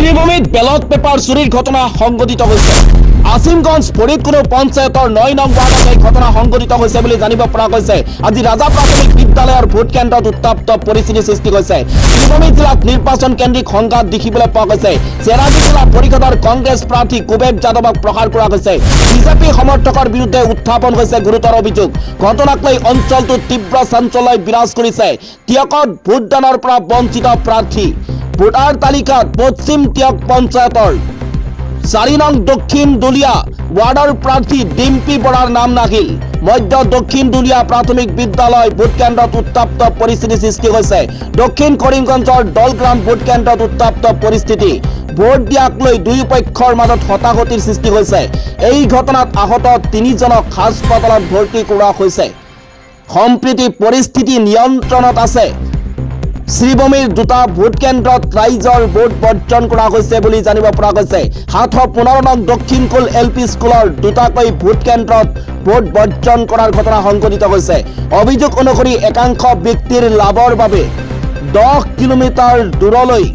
শ্ৰীভূমিত ballot paper চুৰিৰ ঘটনা সংঘটিত হয়েছে। আসিমগঞ্জ ফৰিদকুঁড পঞ্চায়তৰ ৯ নং ৱাৰ্ডত এই ঘটনা সংঘটিত হৈছে বুলি জানিব পৰা গৈছে। আজি ৰাজা প্ৰাথমিক বিদ্যালয়ৰ ভোট কেন্দ্ৰত উত্তপ্ত পৰিস্থিতিৰ সৃষ্টি হৈছে। শ্ৰীভূমি জিলাত নিৰ্বাচন কেন্দ্ৰিক সংঘাত দেখিবলৈ পোৱা গৈছে। চেৰাজী জিলা পৰিষদৰ কংগ্ৰেছ প্ৰাৰ্থী কুবেৰ যাদৱক প্ৰহাৰ কৰা হৈছে। বিজেপি সমৰ্থকৰ বিৰুদ্ধে উত্থাপন হৈছে গুৰুতৰ অভিযোগ। ঘটনাক লৈ অঞ্চলটোত তীব্ৰ চাঞ্চল্য বিৰাজ কৰিছে। টিয়কত ভোটদানৰ পৰা বঞ্চিত প্ৰাৰ্থী। ভোটাৰ তালিকাত পশ্চিম টিয়ক পঞ্চায়তৰ ৪ নং দক্ষিণ দুলীয়া ৱাৰ্ডৰ প্ৰাৰ্থী ডিম্পী বৰাৰ নাম নাহিল। মধ্য দক্ষিণ দুলীয়া প্ৰাথমিক বিদ্যালয় ভোট কেন্দ্ৰত উত্তপ্ত পৰিস্থিতিৰ সৃষ্টি হৈছে। দক্ষিণ কৰিমগঞ্জৰ দলগ্ৰাম ভোট কেন্দ্ৰত উত্তপ্ত পৰিস্থিতি। ভোট দিয়াক লৈ দুয়ো পক্ষৰ মাজত হতাহতিৰ সৃষ্টি হৈছে। এই ঘটনাত আহত ৩ জনক হাস্পতালত ভৰ্তি কৰোৱা হৈছে। সম্প্ৰতি পৰিস্থিতি নিয়ন্ত্ৰণত আছে। শ্ৰীভূমিৰ দুটা ভোট কেন্দ্ৰত ৰাইজৰ ভোট বৰ্জন কৰা হৈছে বুলি জানিব পৰা গৈছে। ৭১৫ নং দক্ষিণকুল LP স্কুলৰ দুটাকৈ ভোট কেন্দ্ৰত ভোট বৰ্জন কৰাৰ ঘটনা সংঘটিত হৈছে। অভিযোগ অনুসৰি একাংশ ব্যক্তিৰ লাভৰ বাবে 10 কিলোমিটাৰ দূৰলৈ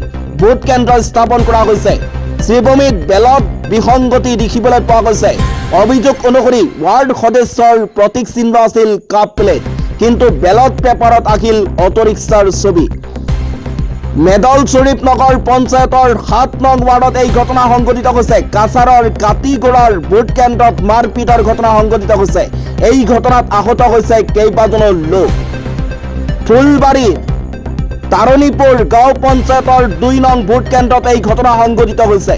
ভোট কেন্দ্ৰ স্থাপন কৰা হৈছে। শ্ৰীভূমিত বেলট বিসংগতি দেখিবলৈ পোৱা গৈছে। অভিযোগ অনুসৰি ৱাৰ্ড সদস্যৰ প্ৰতীক চিহ্ন আছিল কাপ প্লেট, কিন্তু বেলট পেপাৰত আহিল অটোৰিক্সাৰ ছবি। মেডল শ্বৰীফ নগৰ পঞ্চায়তৰ ৭ নং ৱাৰ্ডত এই ঘটনা সংঘটিত হৈছে। কাছাৰৰ কাটিগড়াৰ ভোট কেন্দ্ৰত মাৰপিটৰ ঘটনা সংঘটিত হৈছে। এই ঘটনাত আহত হৈছে কেইবাজনো লোক। ফুলবাৰীৰ তাৰণীপুৰ গাঁও পঞ্চায়তৰ ২ নং ভোট কেন্দ্ৰত এই ঘটনা সংঘটিত হৈছে।